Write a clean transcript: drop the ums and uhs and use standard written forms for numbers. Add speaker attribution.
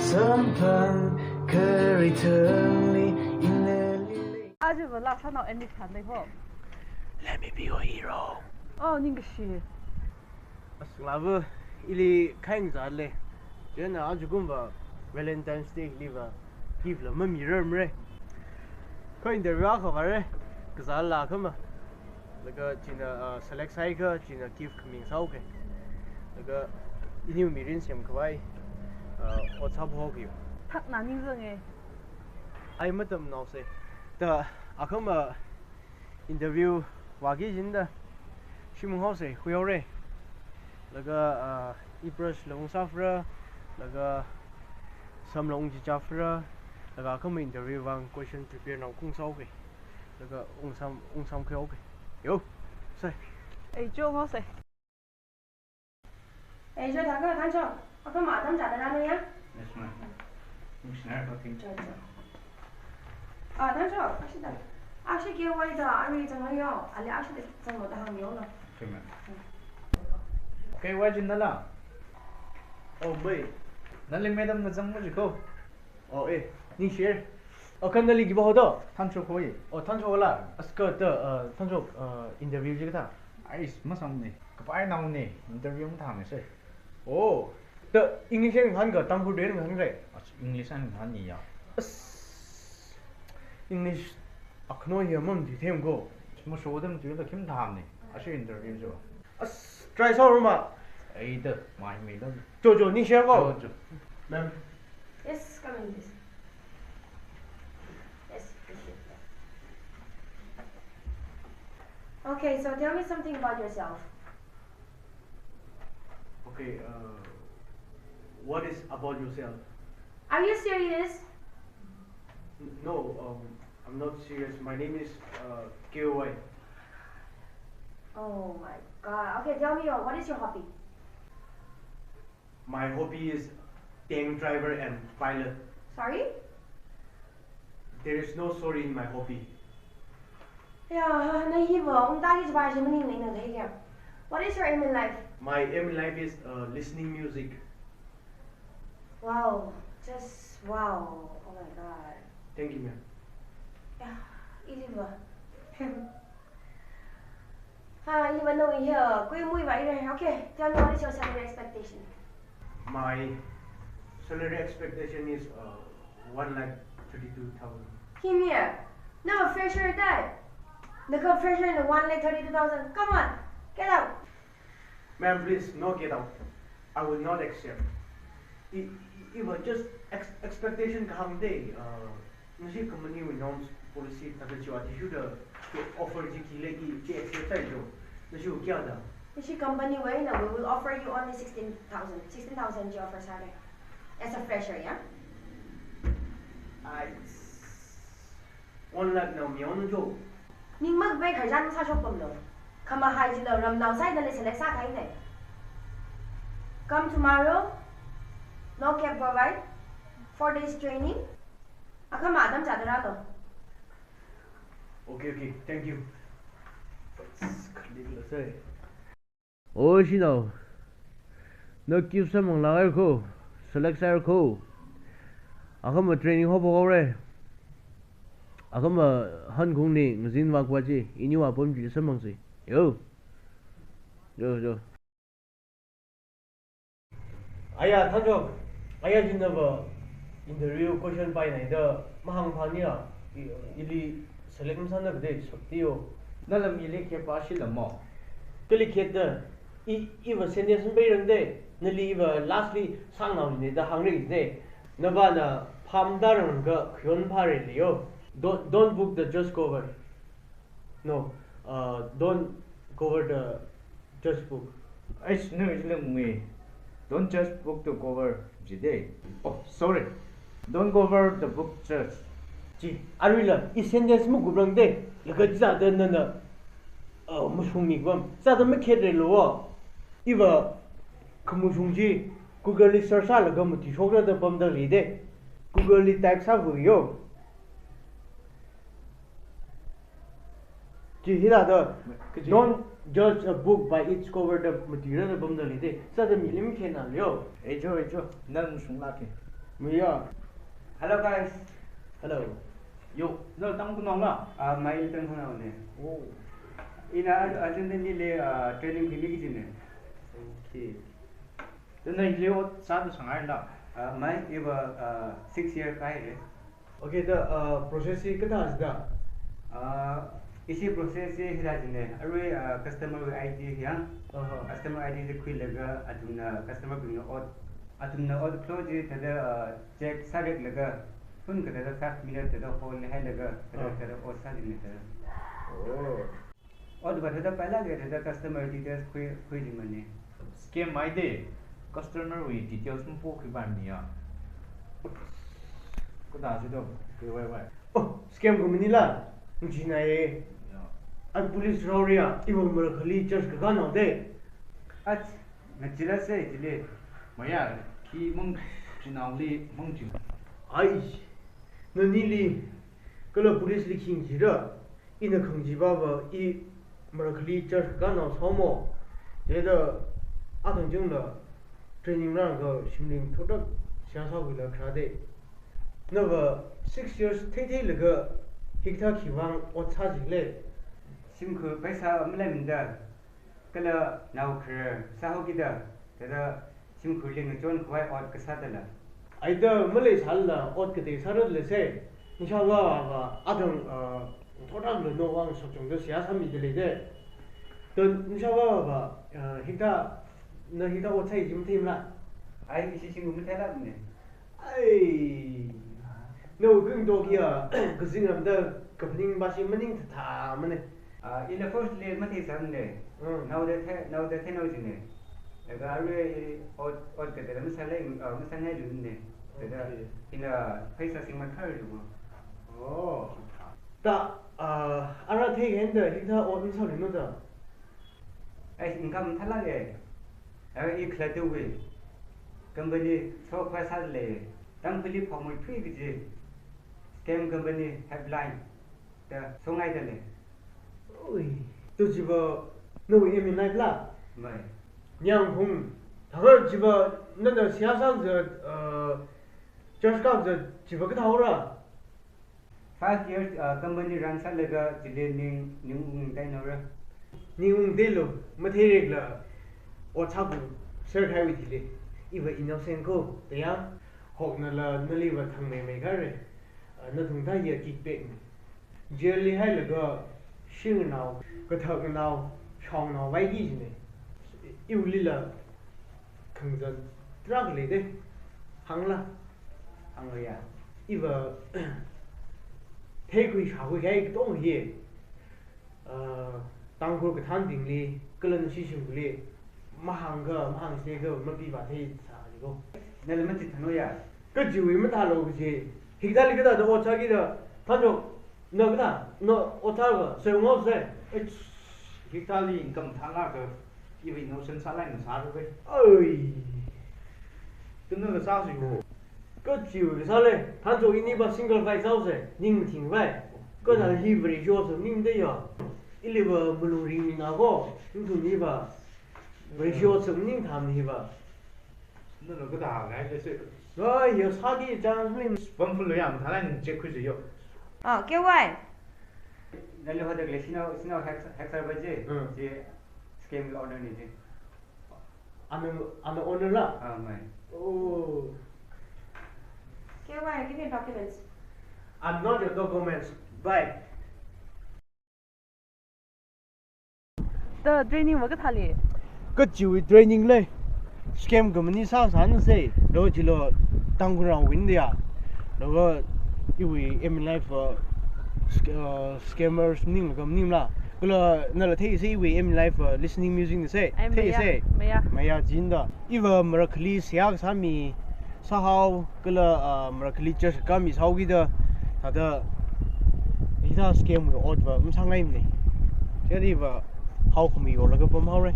Speaker 1: sampan keritali
Speaker 2: 아주 몰라 사나 엔디 잔대고.
Speaker 1: Let me be your hero.
Speaker 2: 닝그시.
Speaker 3: Slava ili kain zadle. Jena aju gumba Valentine's Day liva. Give la mami remre. Kain der ra kha bare. Kazala kama. Laga jina select sai ka jina give coming sau ke. Laga ini mirin siam kwai. WhatsApp ho ki.
Speaker 2: 탁 나닝정에.
Speaker 3: Ai matam now say. The akama interview wagi jinda. Shimung ho say huyore. Laga ibrush long safra laga sam long ji jafra laga come interview wang question prepare now kung sao ke laga ung sam ke okay yo say
Speaker 2: 좀 하세.
Speaker 4: 这大哥看着，我干嘛这么咋的那样？
Speaker 5: Yes, ma'am. Missioner talking.
Speaker 4: 看着，是的，是给我的，你怎么样？是的，怎么的还没有呢？
Speaker 5: Okay, ma'am. Okay, why did nala?
Speaker 3: oh boy
Speaker 5: Nali madam na jang mo jiko.
Speaker 3: oh ni share kan nali gi ba do
Speaker 5: Tancho koi.
Speaker 3: tancho wala aska ta tancho interview ji ta
Speaker 5: Ais masam ni. Kapai naw ni. Interview mo thang se.
Speaker 3: oh the english han ga tam hu den han re
Speaker 5: English an han ni ya.
Speaker 3: english akno ye mom di them go
Speaker 5: Mo show them ju da kim thang ni. Ashi interview jo.
Speaker 3: try so ma
Speaker 5: Ai da mai me da.
Speaker 3: jo ni share go
Speaker 5: Jo.
Speaker 3: ma'am
Speaker 4: Yes, come in, please. Yes, appreciate that. Okay, so tell me something about yourself.
Speaker 3: okay what is about yourself
Speaker 4: Are you serious?
Speaker 3: no I'm not serious my name is KOY
Speaker 4: Oh my god. Okay, tell me what is your hobby?
Speaker 3: my hobby is tank driver and pilot
Speaker 4: Sorry?
Speaker 3: there is no sorry in my hobby
Speaker 4: Yeah, what is your aim in life?
Speaker 3: my aim in life is listening music
Speaker 4: Wow, just wow. Oh my god.
Speaker 3: thank you ma'am
Speaker 4: Yeah, Iliva. Iliva knowing here. Okay, tell me what is your salary expectation?
Speaker 3: my salary expectation is 1,32,000
Speaker 4: Him here. No, fresher die. The fresher in the 1,32,000. Come on, get out.
Speaker 3: ma'am please no get out I will not accept it was just expectation kahang day nasi company we norms policy ta chu ati should offer ji ki le ki accept tai jo nasi kya da
Speaker 4: This company way now we will offer you only 16,000. 16,000 you offer salary. As a fresher, yeah?
Speaker 3: I 1 lakh now mi on jo
Speaker 4: Ning mag bay khởi ra sa shop bầm lo. Kama hai ji lo ram now sai na le select sa khai ne. Come tomorrow. No cab provide. 4 days training. Akama adam cha da lo.
Speaker 3: okay thank you say oh shi no no give some la ko select sa ko akama training ho bo re akama han kong ni ngin wa kwa ji ini wa pom ji samang si yo aya thajo aya jin na ba interview question pai nai da mahang phani a ili select san na de saktiyo
Speaker 5: Nala mi le ke pa shi la mo.
Speaker 3: kali khet da I was sentence bai rang de na li wa lastly sang naw ni da hang ri de na ba na pham da rang ga khyon pha re liyo don't book the just cover no don't cover the just book
Speaker 5: Ais no is lang me. Don't just book to cover jide. Oh, sorry. Don't cover the book just.
Speaker 3: ji arila I sentence mu gubrang de la ga za da na mu shung mi gwam za da me khet re lo iwa khamu shung ji google li search la ga mu ti shok da bam da li de google li type sa bu yo ji hira da don't judge a book by its cover the material bam da li de za da mi lim khen na lyo
Speaker 5: Ejo, nal mo sung laki.
Speaker 3: 뭐야?
Speaker 6: Hello guys.
Speaker 3: Hello.
Speaker 5: Yo, 너 땅구 나오나?
Speaker 6: My intern ho na one.
Speaker 3: 오.
Speaker 6: Ina attend ni le training ki gi ne.
Speaker 3: 오케이.
Speaker 5: 너 이제 옷 사도 상할라.
Speaker 6: My eva 6 year kai hai.
Speaker 3: 오케이, 더 프로세스 끝나지다.
Speaker 6: इसी प्रोसेस से हिरा जिने अरे customer ID या
Speaker 3: 어허.
Speaker 6: Customer ID से खुई लगा अतुना कस्टमर बिनो और अतुना और क्लोज तदा चेक सारे लगा सुन के तदा 5 मिनट तदा होल है लगा तदा और सारे ने तदा
Speaker 3: 오.
Speaker 6: और बता पहला गया तदा कस्टमर डिटेल्स खुई जिमने
Speaker 5: 스캠 마이데 커스터머 위 디테일스 좀 보기 바랍니다. 그 나중에 그 와이.
Speaker 3: 어, 스캠 고민이라. 지나에 아 पुलिस रोरिया इवो मर खली चर्च का गाना दे
Speaker 6: अच्छा नचिला से जिले
Speaker 5: 뭐야? 기몽 지나올리 몽지.
Speaker 3: 아이 너니리 그러 पुलिस लिखिंग 지라 इन खंजिबाबा 이 मर खली चर्च का गाना सोमो 제가 아동정의 트레이닝랑 그 심링 토덕 샤사고라 크라데 너가 6 years 테테를 그 히타 기왕 오차지래
Speaker 6: 심그 पैसा हमले मिंदा कला नाउ खर साहो किदा तदा सिम खुलिंग जोन खुवाई और कसादला
Speaker 3: 아이다 멀리 살라 어떻게 살을래세 인샤라가 아동 토닥을 노왕 속정도 시야삼이들이데 또 인샤라가 히타 너 히타 오차이 좀 팀라
Speaker 6: आई इसी सिंग में थैला ने
Speaker 3: 아이 너 근도기야 그 생각도 그닝 바시 머닝 다 머네
Speaker 6: इन फर्स्ट ले मथे सामने नाउ द थे नाउ जिने लगा अरे और कते मसाले मसाले जुने तदा इन पैसा सिंग में खर जुगो
Speaker 3: 다 알아 되게 했는데 히타 어디 소리 너다
Speaker 6: आई इनकम थला ले अरे ई खलते हुए कंपनी सो पैसा ले तंग पुली फॉर्मल फ्री गिजे स्कैम कंपनी हेडलाइन द सोंगाई दले
Speaker 3: 오이 또 집어 너 이미 나이플라
Speaker 6: भाई
Speaker 3: 냥홍 다가 집어 너는 시야상 저스카 집어 그 다오라
Speaker 6: 5 years कंपनी रन सा लगा जिले निंग ताइनोरा
Speaker 3: 닝 데로 마테리얼 오차고 서카위티레 이거 이노센코 대야 혹나라 늘리바 탕메메가레 너 동타이야 킥백 젤리 하이르가 싱나오 그타그나오 총나오 와이기지네 이울리라 강전 드라글레데 항라
Speaker 6: 항로야
Speaker 3: 이거 태그이 하고 가이 동예 당고 그 탄딩리 그런 시신불이 마항가 마항세가 마비바 테 사리고
Speaker 6: नलमति थनोया
Speaker 3: 그 지위 못하러 그지 히달리가 더 오차기다 탄조 너그다 너 오타가 세용없세
Speaker 5: 히탈리 인컴 탈라 그 이비 노션 살라인 사르베.
Speaker 3: 어이
Speaker 5: 끊는 거 사시고.
Speaker 3: 그 지위 살래 탄조 이니바 싱글 파이 사우세 님 팅바이 그다 히브리 조서 님데요 일리버 물루링이나고 인투니바 브리쇼스 님 담히바
Speaker 5: 너는 그다 가이드스.
Speaker 3: 어이 사기 장님
Speaker 5: 범풀로야 탈라인 체크지요.
Speaker 4: kêu ai
Speaker 6: नले होदे ले सिनो हैक्सर बजे
Speaker 3: 응.
Speaker 6: जे स्कैम ऑर्डर नहीं जे
Speaker 3: 아는 오늘라
Speaker 6: हां मैं
Speaker 3: 오
Speaker 4: kêu ai give me documents
Speaker 3: I'm not your documents bye
Speaker 2: 더 트레이닝 뭐가 탈리?
Speaker 3: 그 지위 트레이닝 레 스캠 금니 사산세 로지로 당구랑 윈디야 너가 이위 에미 라이프 scammers ning gam ning la kula na la thei sei we em life listening music se thei se maya jinda iwa marakli siak sami sahau kula marakli church kami saugi da tada ida scam we odwa msangai ne jadi wa how khumi yo laga pam haure